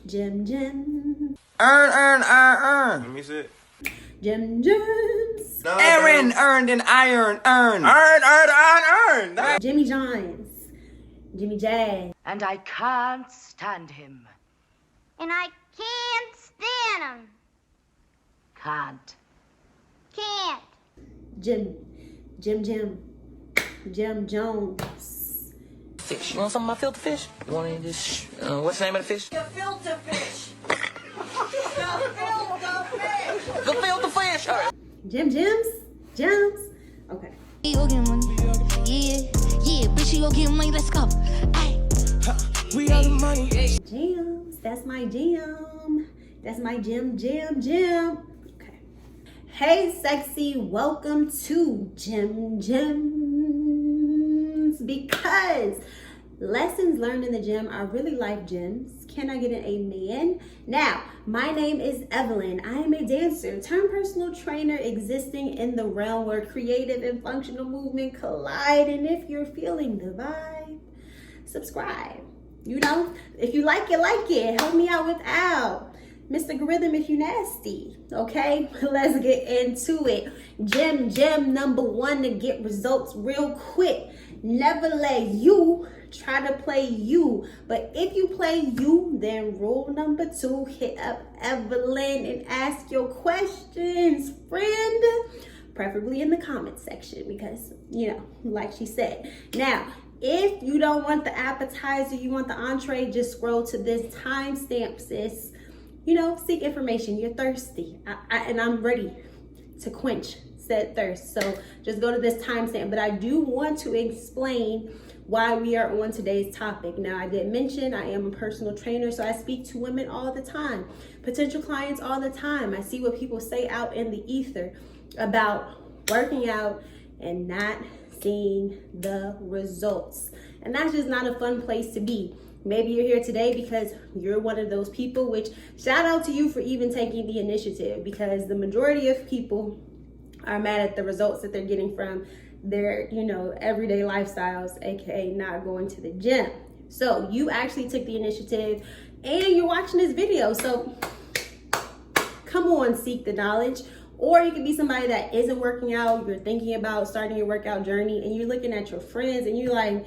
Gem. Earn. Let me see it. Gems. Aaron earned an iron. Earn. Jimmy Johns. Jimmy J. And I can't stand him. And I can't stand him. Can't. Can't. Jim Jones. Fish. You want some of my filter fish? You want any of this? What's the name of the fish? The filter fish. The The filter filter fish. fish. Gems. Okay. You go get money. Yeah, bitch, you go get money. Let's go. Ay. We got the money. Gems. That's my jam. That's my gem. Okay. Hey, sexy. Welcome to Gems. Because lessons learned in the gym are really life gems. Can I get an amen? Now, my name is Evelyn. I am a dancer turned personal trainer existing in the realm where creative and functional movement collide. And if you're feeling the vibe, subscribe. You know, if you like it. Help me out without. Mr. Algorithm if you nasty. Okay, let's get into it. Gem number one to get results real quick. Never let you try to play you. But if you play you, then rule number two, hit up Evelyn and ask your questions, friend. Preferably in the comment section because, you know, like she said. Now, if you don't want the appetizer, you want the entree, just scroll to this timestamp, sis. You know, seek information. You're thirsty. And I'm ready to quench said thirst. So just go to this timestamp. But I do want to explain why we are on today's topic. Now, I did mention I am a personal trainer, so I speak to women all the time, potential clients all the time. I see what people say out in the ether about working out and not seeing the results. And that's just not a fun place to be. Maybe you're here today because you're one of those people, which shout out to you for even taking the initiative, because the majority of people are mad at the results that they're getting from their, you know, everyday lifestyles, aka not going to the gym. So you actually took the initiative and you're watching this video. So come on, seek the knowledge. Or you could be somebody that isn't working out, you're thinking about starting your workout journey, and you're looking at your friends and you're like,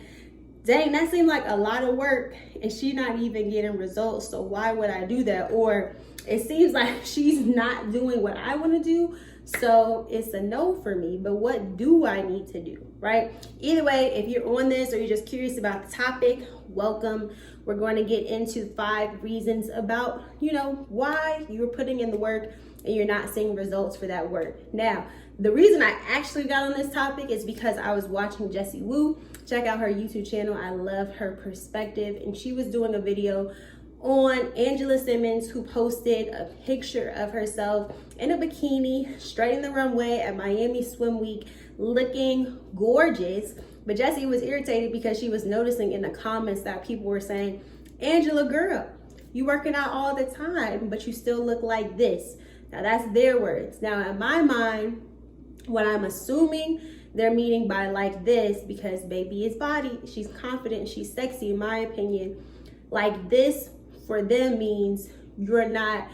dang, that seemed like a lot of work and she's not even getting results, so why would I do that? Or it seems like she's not doing what I want to do, so it's a no for me. But what do I need to do, right? Either way, if you're on this or you're just curious about the topic, welcome. We're going to get into 5 reasons about, you know, why you're putting in the work and you're not seeing results for that work. Now, the reason I actually got on this topic is because I was watching Jessie Woo. Check out her YouTube channel. I love her perspective. And she was doing a video on Angela Simmons, who posted a picture of herself in a bikini straight in the runway at Miami Swim Week, looking gorgeous. But Jessie was irritated because she was noticing in the comments that people were saying, Angela, girl, you working out all the time, but you still look like this. Now that's their words. Now in my mind, what I'm assuming they're meaning by like this, because baby is body, she's confident, she's sexy, in my opinion. Like this for them means you're not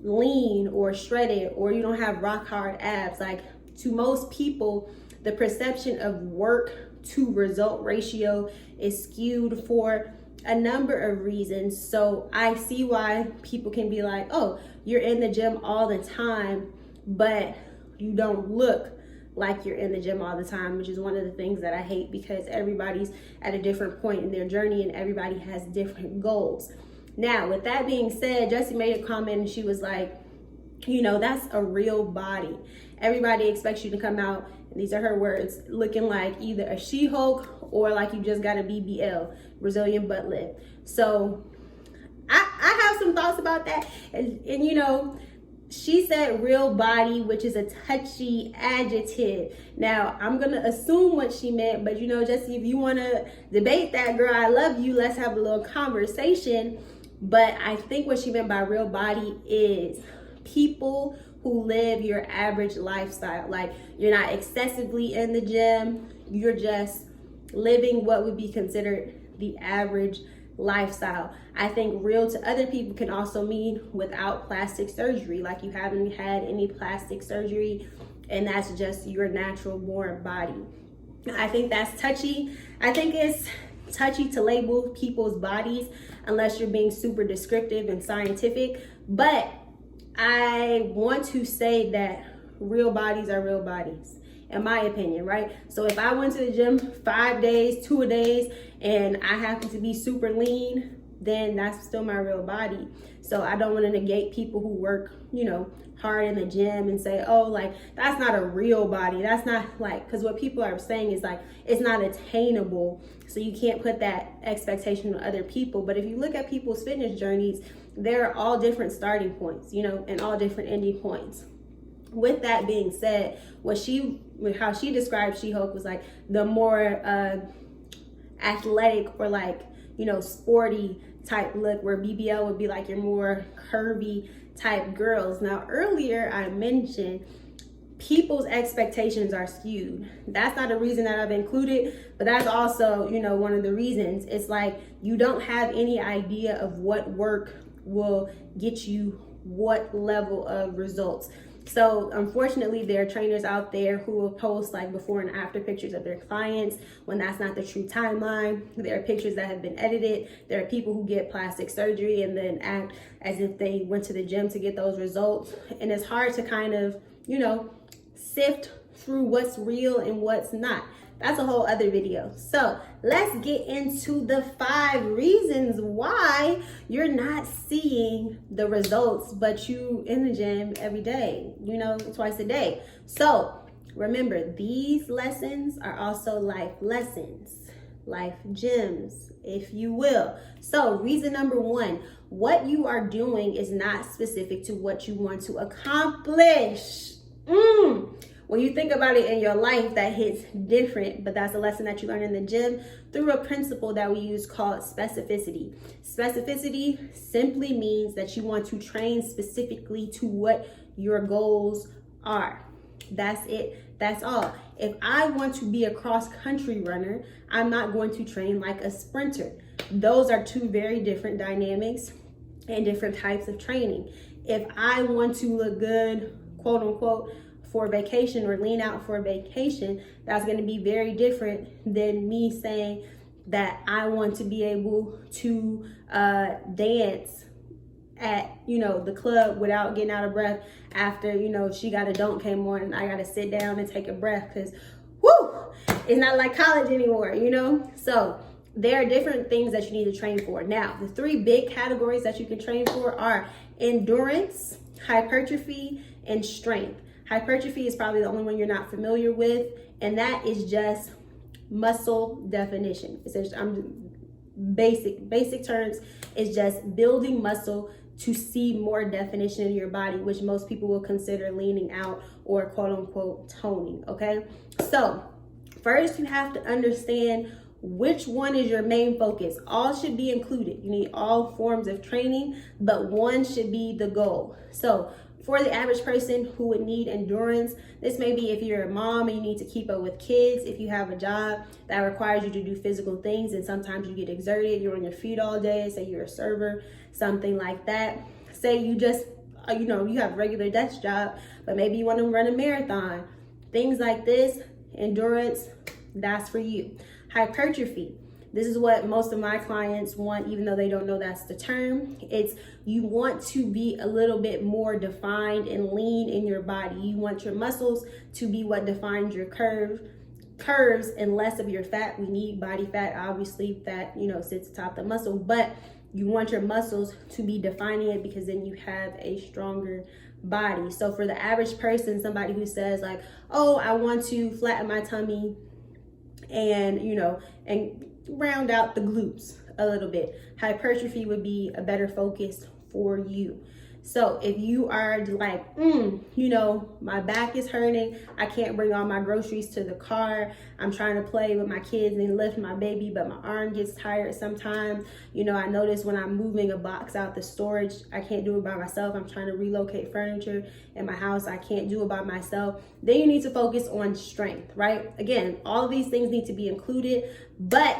lean or shredded, or you don't have rock hard abs. Like, to most people, the perception of work to result ratio is skewed for a number of reasons. So I see why people can be like, oh, you're in the gym all the time, but you don't look like you're in the gym all the time, which is one of the things that I hate, because everybody's at a different point in their journey and everybody has different goals. Now, with that being said, Jessie made a comment and she was like, you know, that's a real body. Everybody expects you to come out, and these are her words, looking like either a She-Hulk or like you just got a BBL, Brazilian butt lift. So I have some thoughts about that. And you know, she said real body, which is a touchy adjective. Now, I'm going to assume what she meant, but you know, Jessie, if you want to debate that, girl, I love you. Let's have a little conversation. But I think what she meant by real body is people who live your average lifestyle. Like, you're not excessively in the gym. You're just living what would be considered the average lifestyle. I think real to other people can also mean without plastic surgery, like you haven't had any plastic surgery and that's just your natural born body. I think that's touchy. I think it's touchy to label people's bodies unless you're being super descriptive and scientific, but I want to say that real bodies are real bodies, in my opinion, right? So if I went to the gym 5 days, 2 days, and I happen to be super lean, then that's still my real body. So I don't want to negate people who work, hard in the gym and say, oh, like, that's not a real body. That's not like, because what people are saying is like, it's not attainable. So you can't put that expectation on other people. But if you look at people's fitness journeys, there are all different starting points, and all different ending points. With that being said, how she described She-Hulk was like the more athletic or like, sporty type look, where BBL would be like your more curvy type girls. Now, earlier I mentioned people's expectations are skewed. That's not a reason that I've included, but that's also, one of the reasons. It's like you don't have any idea of what work will get you what level of results. So unfortunately, there are trainers out there who will post like before and after pictures of their clients when that's not the true timeline. There are pictures that have been edited. There are people who get plastic surgery and then act as if they went to the gym to get those results. And it's hard to kind of, sift through what's real and what's not. That's a whole other video. So let's get into the 5 reasons why you're not seeing the results, but you in the gym every day, twice a day. So remember, these lessons are also life lessons, life gems, if you will. So reason number 1, what you are doing is not specific to what you want to accomplish. When you think about it in your life, that hits different, but that's a lesson that you learn in the gym through a principle that we use called specificity. Specificity simply means that you want to train specifically to what your goals are. That's it. That's all. If I want to be a cross-country runner, I'm not going to train like a sprinter. Those are 2 very different dynamics and different types of training. If I want to look good, quote unquote, for vacation or lean out for vacation, that's going to be very different than me saying that I want to be able to dance at the club without getting out of breath after She Got a Don't came on and I got to sit down and take a breath because it's not like college anymore. So there are different things that you need to train for. Now, the 3 big categories that you can train for are endurance, hypertrophy, and strength. Hypertrophy is probably the only one you're not familiar with, and that is just muscle definition. Basic terms is just building muscle to see more definition in your body, which most people will consider leaning out or quote unquote toning, okay? So first you have to understand which one is your main focus. All should be included. You need all forms of training, but one should be the goal. So for the average person who would need endurance, this may be if you're a mom and you need to keep up with kids, if you have a job that requires you to do physical things and sometimes you get exerted, you're on your feet all day, say you're a server, something like that. Say you just, you have a regular desk job, but maybe you want to run a marathon. Things like this, endurance, that's for you. Hypertrophy. This is what most of my clients want, even though they don't know that's the term. It's you want to be a little bit more defined and lean in your body. You want your muscles to be what defines your curves and less of your fat. We need body fat, obviously fat, sits atop the muscle, but you want your muscles to be defining it because then you have a stronger body. So for the average person, somebody who says like, oh, I want to flatten my tummy and, and round out the glutes a little bit, hypertrophy would be a better focus for you. So if you are like, my back is hurting, I can't bring all my groceries to the car, I'm trying to play with my kids and lift my baby, but my arm gets tired sometimes. I notice when I'm moving a box out the storage, I can't do it by myself. I'm trying to relocate furniture in my house, I can't do it by myself. Then you need to focus on strength, right? Again, all of these things need to be included, but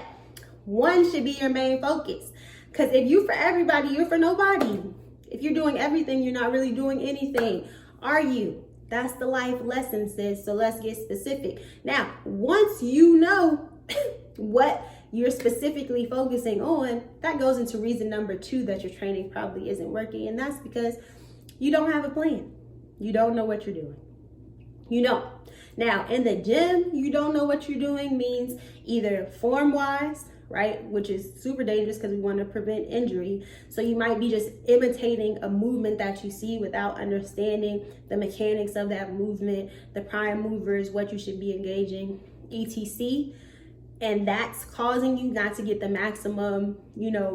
one should be your main focus. Because if you for everybody, you're for nobody. If you're doing everything, you're not really doing anything. Are you? That's the life lesson, sis. So let's get specific. Now, once you know what you're specifically focusing on, that goes into reason number 2 that your training probably isn't working. And that's because you don't have a plan. You don't know what you're doing. You don't. Now, in the gym, you don't know what you're doing means either form-wise, right, which is super dangerous because we want to prevent injury. So you might be just imitating a movement that you see without understanding the mechanics of that movement, the prime movers, what you should be engaging, etc. And that's causing you not to get the maximum,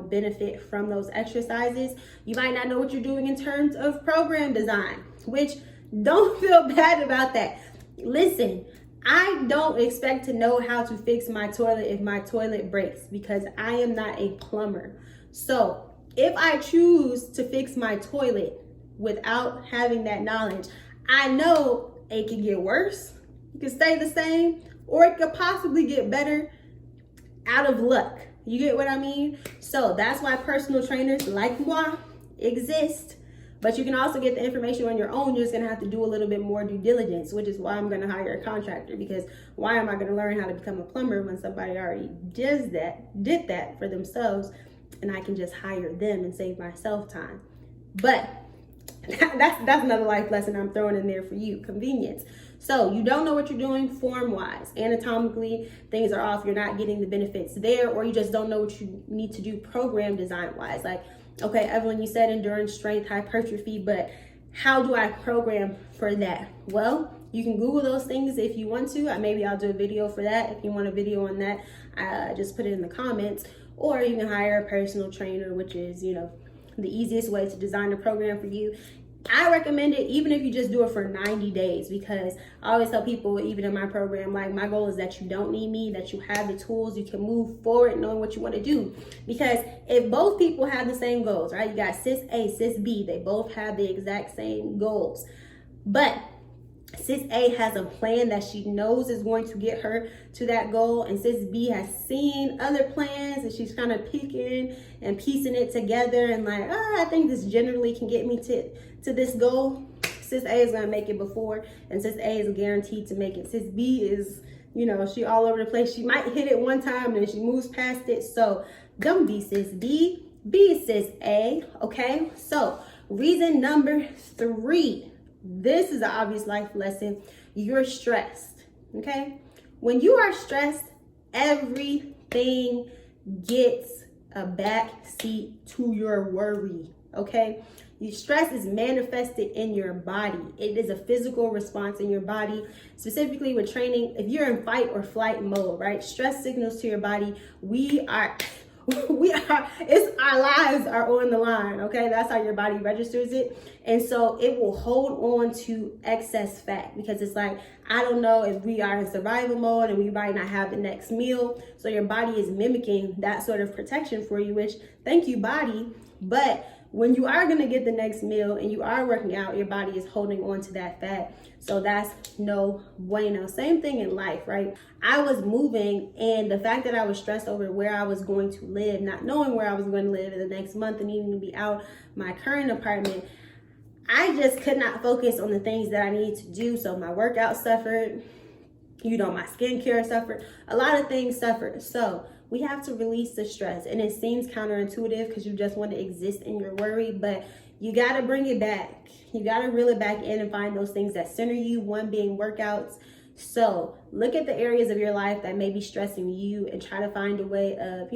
benefit from those exercises. You might not know what you're doing in terms of program design, which don't feel bad about that. Listen, I don't expect to know how to fix my toilet if my toilet breaks because I am not a plumber. So if I choose to fix my toilet without having that knowledge, I know it can get worse, it can stay the same, or it could possibly get better out of luck. You get what I mean? So that's why personal trainers like moi exist. But you can also get the information on your own. You're just going to have to do a little bit more due diligence, which is why I'm going to hire a contractor, because why am I going to learn how to become a plumber when somebody already did that for themselves, and I can just hire them and save myself time. But that's another life lesson I'm throwing in there for you, convenience. So you don't know what you're doing form-wise. Anatomically, things are off. You're not getting the benefits there, or you just don't know what you need to do program design-wise. Like, okay, Evelyn, you said endurance, strength, hypertrophy, but how do I program for that? Well, you can Google those things if you want to. Maybe I'll do a video for that. If you want a video on that, just put it in the comments. Or you can hire a personal trainer, which is, the easiest way to design a program for you. I recommend it even if you just do it for 90 days, because I always tell people, even in my program, like, my goal is that you don't need me, that you have the tools, you can move forward knowing what you want to do. Because if both people have the same goals, right? You got sis A, sis B, they both have the exact same goals. But sis A has a plan that she knows is going to get her to that goal, and sis B has seen other plans and she's kind of picking and piecing it together and like, I think this generally can get me to this goal. Sis A is going to make it before, and sis A is guaranteed to make it. Sis B is, she all over the place. She might hit it one time and then she moves past it. So don't be sis B, be sis A, okay? So reason number 3, this is an obvious life lesson. You're stressed, okay? When you are stressed, everything gets a back seat to your worry, okay? Your stress is manifested in your body. It is a physical response in your body, specifically with training. If you're in fight or flight mode, right? Stress signals to your body, it's our lives are on the line, okay? That's how your body registers it. And so it will hold on to excess fat, because it's like, I don't know if we are in survival mode and we might not have the next meal. So your body is mimicking that sort of protection for you, which, thank you, body. But when you are going to get the next meal and you are working out, your body is holding on to that fat. So that's no bueno. Same thing in life, right? I was moving, and the fact that I was stressed over where I was going to live, not knowing where I was going to live in the next month and needing to be out my current apartment, I just could not focus on the things that I needed to do. So my workout suffered, my skincare suffered, a lot of things suffered. So we have to release the stress, and it seems counterintuitive because you just want to exist in your worry, but you got to bring it back. You got to reel it back in and find those things that center you, one being workouts. So look at the areas of your life that may be stressing you and try to find a way of,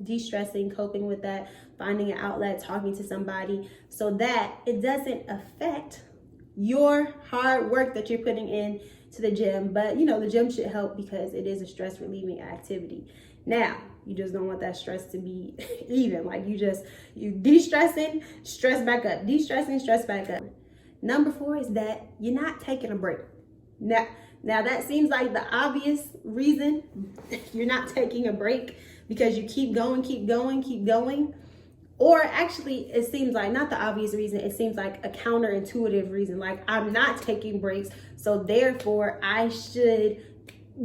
de-stressing, coping with that, finding an outlet, talking to somebody, so that it doesn't affect your hard work that you're putting in to the gym. But, the gym should help because it is a stress relieving activity. Now, you just don't want that stress to be even. Like, you de-stressing, stress back up, de-stressing, stress back up. Number 4 is that you're not taking a break. Now that seems like the obvious reason you're not taking a break, because you keep going. Or actually, it seems like not the obvious reason. It seems like a counterintuitive reason. Like, I'm not taking breaks, so therefore I should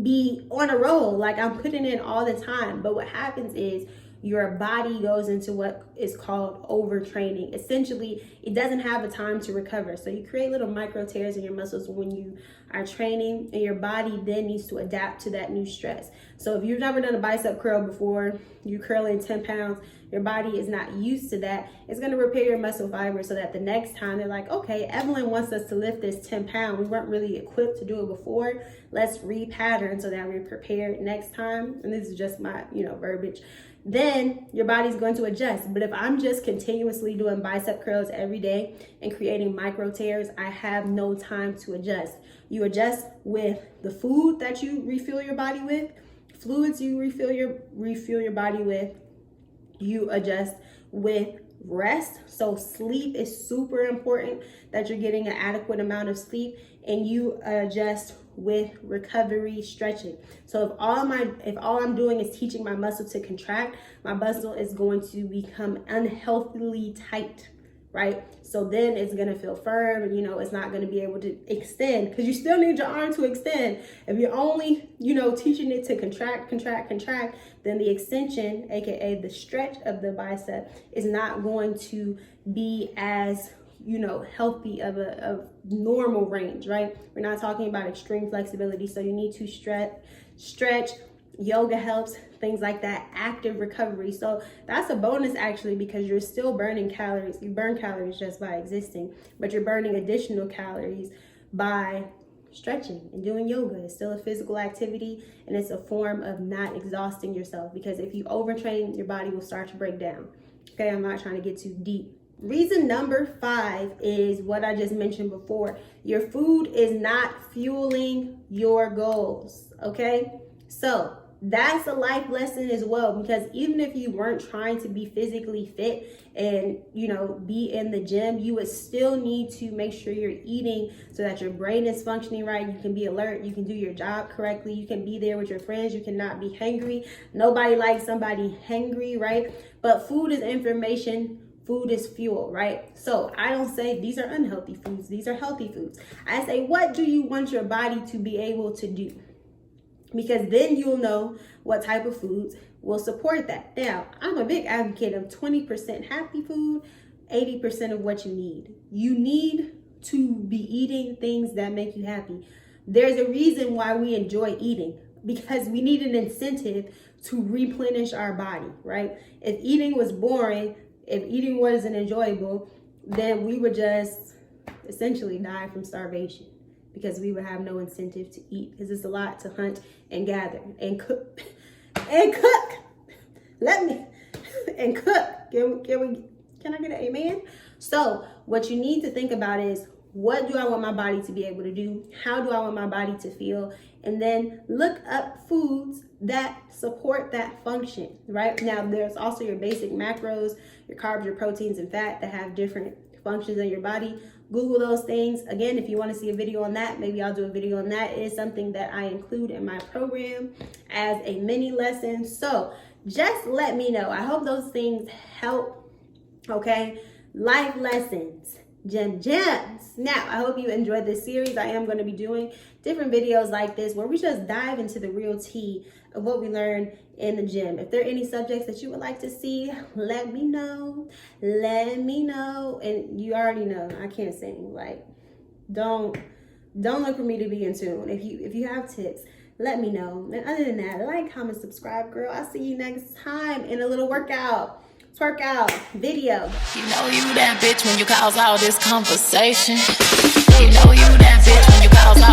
be on a roll, like I'm putting in all the time. But what happens is your body goes into what is called overtraining. Essentially, it doesn't have a time to recover. So you create little micro tears in your muscles when you are training, and your body then needs to adapt to that new stress. So if you've never done a bicep curl before, you're curling 10 pounds, your body is not used to that. It's going to repair your muscle fiber so that the next time they're like, okay, Evelyn wants us to lift this 10 pounds. We weren't really equipped to do it before. Let's repattern so that we're prepared next time. And this is just my, verbiage. Then your body's going to adjust. But if I'm just continuously doing bicep curls every day and creating micro tears, I have no time to adjust. You adjust with the food that you refill your body with, fluids you refill your body with. You adjust with rest. So sleep is super important, that you're getting an adequate amount of sleep, and you adjust with recovery stretching. So if all I'm doing is teaching my muscle to contract, my muscle is going to become unhealthily tight, right? So then it's going to feel firm, and it's not going to be able to extend, because you still need your arm to extend. If you're only teaching it to contract, then the extension, aka the stretch of the bicep, is not going to be as healthy of a normal range, right? We're not talking about extreme flexibility. So you need to stretch. Yoga helps, things like that, active recovery. So that's a bonus actually, because you're still burning calories. You burn calories just by existing, but you're burning additional calories by stretching and doing yoga. It's still a physical activity, and it's a form of not exhausting yourself, because if you overtrain, your body will start to break down. Okay, I'm not trying to get too deep. Reason number 5 is what I just mentioned before. Your food is not fueling your goals, okay? So that's a life lesson as well, because even if you weren't trying to be physically fit and, be in the gym, you would still need to make sure you're eating so that your brain is functioning right. You can be alert. You can do your job correctly. You can be there with your friends. You cannot be hangry. Nobody likes somebody hangry, right? But food is information. Food is fuel, right? So I don't say these are unhealthy foods. These are healthy foods. I say, what do you want your body to be able to do? Because then you'll know what type of foods will support that. Now, I'm a big advocate of 20% happy food, 80% of what you need. You need to be eating things that make you happy. There's a reason why we enjoy eating, because we need an incentive to replenish our body, right? If eating was boring, if eating wasn't enjoyable, then we would just essentially die from starvation, because we would have no incentive to eat, because it's a lot to hunt and gather and cook and cook. Can I get an amen? So what you need to think about is, what do I want my body to be able to do? How do I want my body to feel? And then look up foods that support that function, right? Now, there's also your basic macros, your carbs, your proteins, and fat that have different functions in your body. Google those things. Again, if you want to see a video on that, maybe I'll do a video on that. It is something that I include in my program as a mini lesson. So just let me know. I hope those things help, okay? Life lessons. Gems. Now, I hope you enjoyed this series. I am going to be doing different videos like this where we just dive into the real tea of what we learn in the gym. If there are any subjects that you would like to see, let me know. And you already know I can't sing. Like, don't look for me to be in tune. If you have tips, let me know. And other than that, like, comment, subscribe, girl. I'll see you next time in a little twerk out video. You know you that bitch when you cause all this conversation. You know you that bitch when you cause all